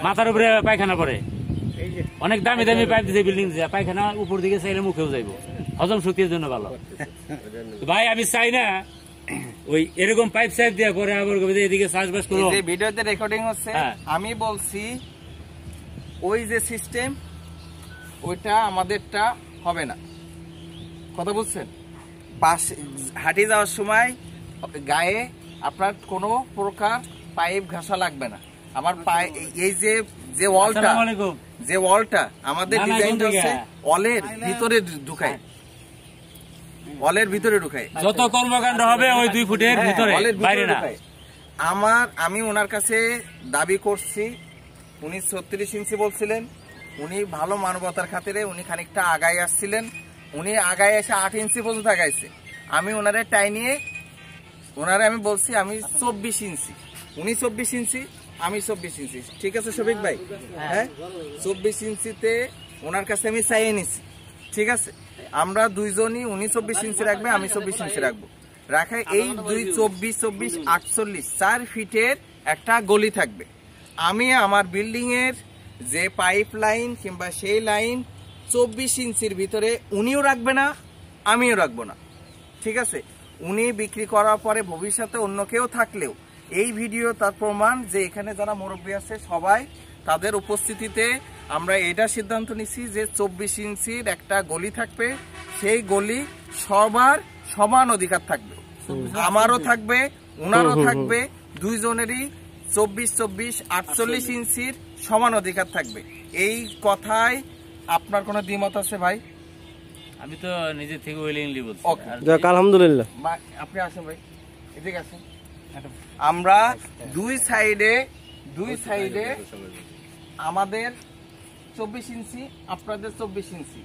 মাথার উপরে পায়খানা পড়ে। অনেক দামি দামি পাইপ দিচ্ছে বিল্ডিং, পায়খানা উপর দিকে চাইলে মুখেও যাইব, হজম শক্তির জন্য ভালো। ভাই আমি চাই না ওই এরকম পাইপ সাইপ দিয়ে পরে আবার এদিকে চাষবাস করো। ভিডিওতে রেকর্ডিং হচ্ছে, আমি বলছি ওই যে সিস্টেম ওইটা আমাদেরটা হবে না, কথা বুঝছেন? পাশে হাঁটি যাওয়ার সময় গায়ে আপনার কোনো প্রকার পাইপ ঘাসা লাগবে না। আমার এই যে ওয়ালটা আমাদের ডিজাইন হচ্ছে ওয়ালের ভিতরে ঢুকায়, ওয়ালের ভিতরে ঢুকায় যত কর্মকাণ্ড হবে ওই 2 ফুটের ভিতরে, বাইরে না। আমি ওনার কাছে দাবি করছি, উনি 36 ইঞ্চি বলছিলেন, উনি ভালো মানবতার খাতিরে উনি খানিকটা আগায় আসছিলেন, উনি আগায় এসে 8 ইঞ্চি পর্যন্ত আগাইছে। আমি ওনারে টাইনিয়ে ওনারে আমি বলছি আমি 24 ইঞ্চি, উনি 24 ইঞ্চি, আমি 24 ইঞ্চি, ঠিক আছে শফিক ভাই? হ্যাঁ, 24 ইঞ্চিতে ওনার কাছে আমি চাইয়ে নিছি, ঠিক আছে? আমরা দুইজনই, উনি 24 ইঞ্চি রাখবে, আমি 24 ইঞ্চি রাখবো, রাখা এই 24 48 4 ফিটের একটা গলি থাকবে। আমি আমার বিল্ডিং এর যে পাইপ লাইন কিংবা সেই লাইন 24 ইঞ্চির ভিতরে উনিও রাখবে না, আমিও রাখবো না, ঠিক আছে? উনি বিক্রি করার পরে ভবিষ্যতে অন্য কেউ থাকলেও এই ভিডিও তার প্রমাণ যে এখানে যারা মুরব্বী আছে সবাই তাদের উপস্থিতিতে আমরা এটা সিদ্ধান্ত নিছি যে 24 ইঞ্চির একটা গলি থাকবে, সেই গলি সবার সমান অধিকার থাকবে, আমারও থাকবে, ওনারও থাকবে, দুইজনেরই 24 48 ইঞ্চির সমান অধিকার থাকবে। এই কথায় আপনার কোনো দ্বিমত আছে ভাই? আমি তো নিজে থেকে উইলিংলি বলছি। আলহামদুলিল্লাহ। আপনি আসেন ভাই, এদিকে আসেন। আমরা দুই সাইডে আমাদের 24 ইঞ্চি, আপনাদের 24 ইঞ্চি,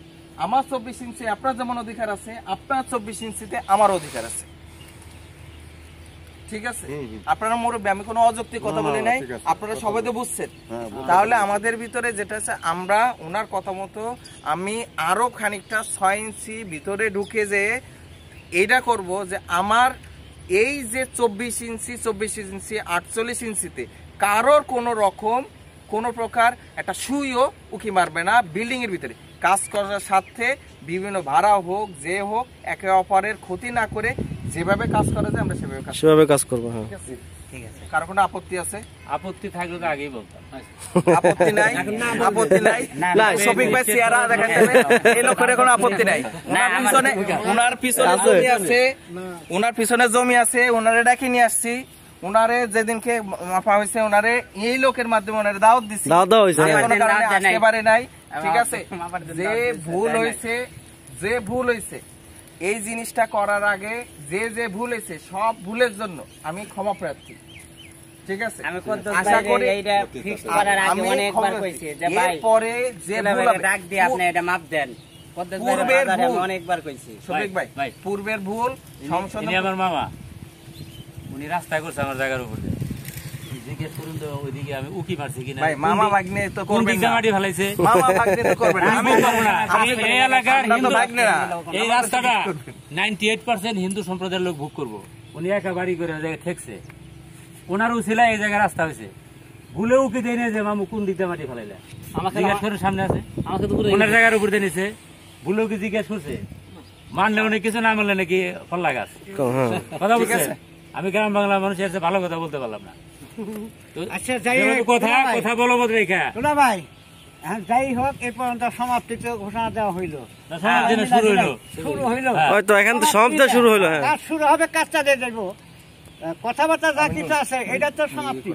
আমার 24 ইঞ্চি আপনার যেমন অধিকার আছে, আপনার 24 ইঞ্চিতে আমার অধিকার আছে, ঠিক আছে? আপনারা মুরব্বী, আমি কোনো অযৌক্তিক কথা বলি নাই, আপনারা সবাই তো বুঝছেন। তাহলে আমাদের ভিতরে যেটা আছে, আমরা ওনার কথা মতো আমি আরো খানিকটা 6 ইঞ্চি ভিতরে ঢুকে যে এইটা করব যে আমার এই যে 24 ইঞ্চি 48 ইঞ্চিতে কারোর কোনো রকম কোনো প্রকার একটা সুইও উকি মারবে না। বিল্ডিং এর ভিতরে কাজ করার সাথে বিভিন্ন ভাড়া হোক যে হোক একে অপরের ক্ষতি না করে যেভাবে কাজ করা যায় আমরা সেভাবে কাজ করবো। হ্যাঁ, ঠিক আছে। কারো কোনো আপত্তি আছে? আপত্তি থাকলে তো আগেই বলতাম। আপত্তি নাই, আপত্তি নাই। শফিক ভাই চেহারা দেখেন, এই লোকের কোনো আপত্তি নাই। ওনার পিছনে জমি আছে, ওনার পিছনে জমি আছে, ওনারে ডাকি নিয়ে আসছি, ওনারে যেদিনকে মাপা হয়েছে ওনারে এই লোকের মাধ্যমে ওনারে দাওয়াত দিচ্ছি, কোনো কারণে আসতে পারে নাই, ঠিক আছে? যে ভুল হয়েছে এই জিনিসটা করার আগে যে ভুল হয়েছে সব ভুলের জন্য আমি ক্ষমা প্রার্থী, ঠিক আছে? আশা করি এরপরে যে পূর্বের ভুল সংশোধন। আমার মামা উনি রাস্তা করছে আমার জায়গার উপর, জিজ্ঞেস করুন তো ওইদিকে আমি উকি মারছি কিনা। ভাই মামা ভাগ্নে তো করবেন না, মাটি ফেলাইছে মামা ভাগ্নে তো করবেন না, আমি করব না। আমি এই এলাকার হিন্দু, এই রাস্তাটা 98% হিন্দু সম্প্রদায়ের লোক ভোগ করব। উনি একা বাড়ি করে জায়গায় ঠেকছে, ওনার উছিলা এই জায়গায় রাস্তা হয়েছে, ভুলে উকি দেয় না যে মামু কোন দিকটা মাটি ফেলাইলে। আমাকে জিজ্ঞেস করে সামনে আছে, আমাকে তো ওনার জায়গার উপর দিয়ে নিছে, ভুলে উকি জিজ্ঞেস করছে, মানলে উনি কিছু না মানলে নাকি ফল্লা গাছ। কথা বলছে, আমি গ্রাম বাংলার মানুষ এসে ভালো কথা বলতে পারলাম না। আচ্ছা, যাই কথা বলো রেখা ভাই, যাই হোক এই পর্যন্ত সমাপ্তি ঘোষণা দেওয়া হইলো, শুরু হইলো, হয়তো এখন তো সমাপ্তি শুরু হইলো। হ্যাঁ, কাজ শুরু হবে, কাজটা দিয়ে যাবো, কথাবার্তা যা কিছু আছে এটা তো সমাপ্তি,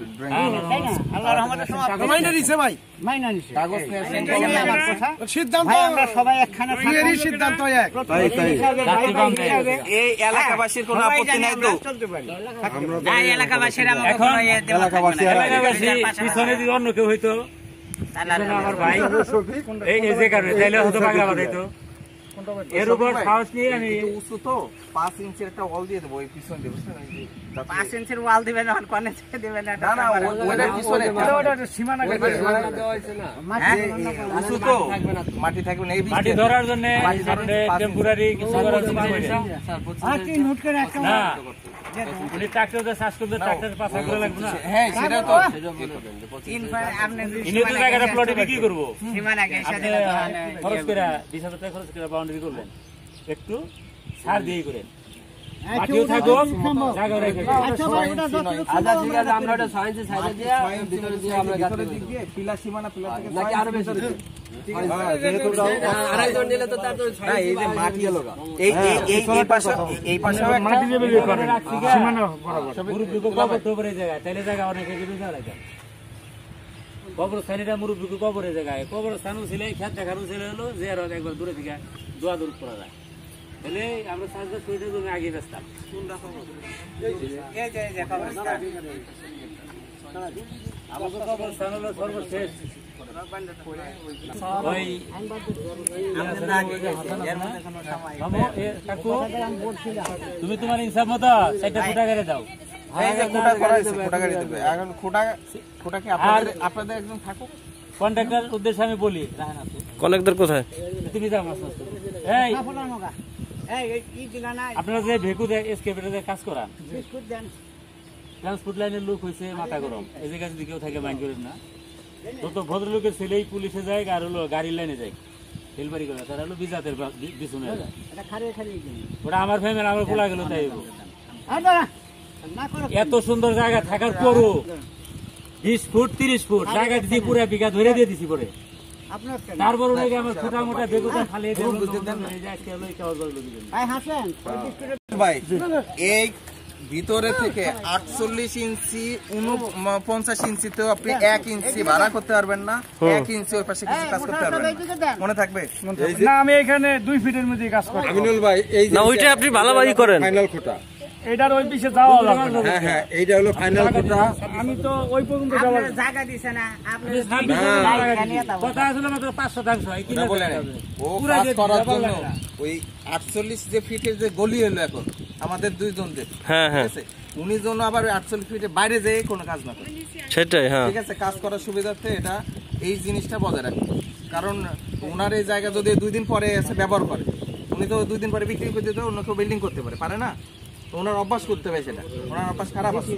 তাই না? আল্লাহর রহমতে সমাপ্তি মাইনা নিছে ভাই, মাইনা নিছে কাগজ নিয়ে আমার কথা সিদ্ধান্ত, আমরা সবাই একখানে সিদ্ধান্ত এক, এই এলাকাবাসীর কোনো আপত্তি নাই তো? চলতে পারি আমরা এলাকাবাসীর পিছনে যদি অন্য কেউ হইতো, আমার ভাই এই যে কারণে তাইলে হয়তো বাংলা বাজাইতো। এর উপর সাহস নিয়ে আমি উঁচু তো 5 ইঞ্চির একটা ওয়াল দিয়ে দেবো, এই পিছন দিয়ে, বুঝছেন? 5 ইঞ্চির ওয়াল দিবেন, এখন কোনে দিবেন না? না ওটা পিছনে ওটা সীমানা দেওয়া হয়েছে না, উঁচু তো মাটি থাকবে না, এই মাটি ধরার জন্য টেম্পোরারি কিছু করার জন্য আর 3 ফুট করে একটা না উনি ট্রাক্টর দিয়ে চাষ করবে, ট্রাক্টর পাশা করে লাগবে না। হ্যাঁ সেটা তো ইনি তো জায়গাটা প্লটে বিক্রি করবো, আপনি খরচ করে 20,000 টাকা খরচ করে বাউন্ডারি করলেন, একটু সার দিয়ে করেন, মাটিও থাকো, জায়গা রেখে। আচ্ছা ভাই, ওটা যত আচ্ছা ঠিক আছে, আমরা ওটা 6 ইঞ্চি সাইডে দিয়ে ভিতরে দিয়ে আমরা গাছ ভিতরের দিক দিয়ে পিলার সীমানা, পিলার থেকে নাকি আরো বেশি আড়াইজন নিলে তো তার তো 6 না, এই যে মাটি গেল এই পাশে মাটি মুরব্বী কবর টবর এই জায়গায়, তাইলে জায়গা অনেকে কিন্তু জায়গা লাগে কবরস্থানীটা মুরব্বী কবরের জায়গায়, কবরস্থানও ছিল, খেত দেখারও ছিল হলো যে আর একবার দূরে থেকে দোয়া দূর করা যায়, তাহলে আমরা চাষবাস করে জমি আগে বেচতাম। আমাকে কবরস্থান হলো সর্বশেষ ওই তুমি তোমার হিসাব মতো 4টা ফুটা করে দাও। এই যে খোটা করা হয়েছে, খোটা গাড়ি দেবে এখন, খোটা কি আপনাদের একজন থাকুক। কন্ট্রাক্টর উদ্দেশ্যে আমি বলি, কনেকদার কোথায়? তুমি যাও মাছ মাছ করো। এই আপনারা যে ভেকু এসকেপেটে কাজ করান, ট্রান্সপোর্ট লাইনের লোক হয়েছে মাথা গরম, এই জায়গায় যদি কেউ থাকে মাইন্ড করেন না, তো ভদ্রলোকের ছেলেই পুলিশে যায় আর হলো গাড়ির লাইনে যায়, হেলবারি করে, তারা হলো বিজাতের পিছনে যায়। ওটা আমার ফ্যামিলি, আমার খোলা গেল, তাই এত সুন্দর জায়গা থাকার পরও 20 ফুট 30 ফুট জায়গা দিচ্ছি, পুরো বিঘা ধরে দিয়ে দিছি পরে, তারপর ওনাকে আমার ছোটা মোটা বেগুন খালি ভাই এই ভিতরে থেকে 48 ইঞ্চি 49 ইঞ্চিতেও আপনি 1 ইঞ্চি ভাড়া করতে পারবেন না, 1 ইঞ্চি ওই পাশে কিছু কাজ করতে পারবেন না, মনে থাকবে না। আমি এখানে 2 ফিটের মধ্যে কাজ করি। আমিনুল ভাই, এই না ওইটা আপনি ভালোবাড়ি করেন, ফাইনাল খোটা, এটার ওই পিছে যাওয়া লাগবে না। হ্যাঁ হ্যাঁ, এইটা হলো ফাইনাল খোটা। আমি তো ওই পর্যন্ত যাওয়ার জায়গা দিছে না আপনি কথা আসলে মাত্র 5% হয়, কি বলেন ও কাজ করার জন্য ওই 48 যে ফিটের যে গলি হলো এখন আমাদের দুইজনদের, হ্যাঁ ঠিক হ্যাঁ আছে, উনি জন্য আবার 48 ফিটের বাইরে যেয়ে কোনো কাজ না করে, সেটাই, হ্যাঁ ঠিক আছে, কাজ করার সুবিধার্থে এটা এই জিনিসটা বজায় রাখে, কারণ ওনার এই জায়গা যদি 2 দিন পরে এসে ব্যবহার করে, উনি তো 2 দিন পরে বিক্রি করে দিতে অন্য কেউ বিল্ডিং করতে পারে না, তো ওনার অভ্যাস করতে হবে, সেটা ওনার অভ্যাস খারাপ আছে।